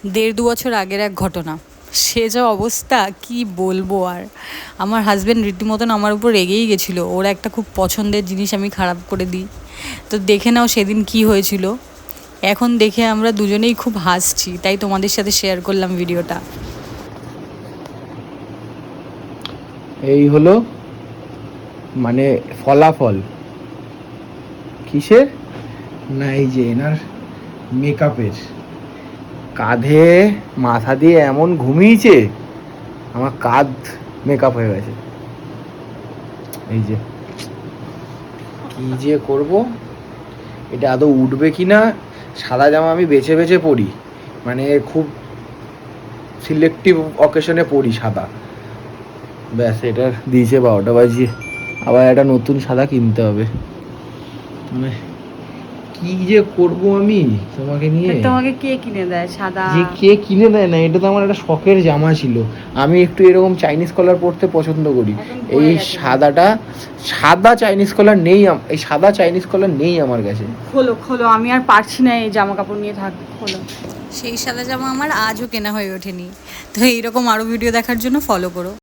1.5-2 বছর আগের এক ঘটনা, সে যা অবস্থা কি বলবো। আর আমার হাজব্যান্ড রীতিমতন আমার উপর রেগেই গেছিলো, ওর একটা খুব পছন্দের জিনিস আমি খারাপ করে দিই। তো দেখে নাও সেদিন কি হয়েছিল। এখন দেখে আমরা দুজনেই খুব হাসছি, তাই তোমাদের সাথে শেয়ার করলাম ভিডিওটা। এই হলো মানে ফলাফল কিসের না, এই যে এনার মেকআপের। কাঁধে মাথা দিয়ে এমন ঘুমিয়েছে, আমার কাঁধ মেকআপ হয়ে গেছে। এই যে কি যে করব, এটা আদৌ উঠবে কি না। সাদা জামা আমি বেছে বেছে পরি, মানে খুব সিলেক্টিভ অকেশনে পরি সাদা। ব্যাস, এটা দিয়েছে 12টা বাজিয়ে, আবার একটা নতুন সাদা কিনতে হবে। মানে কি যে করব আমি তোমাকে নিয়ে। তোমাকে কে কিনে দেয় সাদা? যে কে কিনে দেয় না, এটা তো আমার একটা শখের জামা ছিল। আমি একটু এরকম চাইনিজ কলার পরতে পছন্দ করি। এই সাদা চাইনিজ কলার নেই, এই সাদা চাইনিজ কলার নেই আমার কাছে। খোলো খোলো, আমি আর পারছি না এই জামা কাপড় নিয়ে থাক, খোলো। সেই সাদা জামা আমার আজও কেনা হয়ে ওঠেনি। তো এইরকম আরও ভিডিও দেখার জন্য ফলো করো।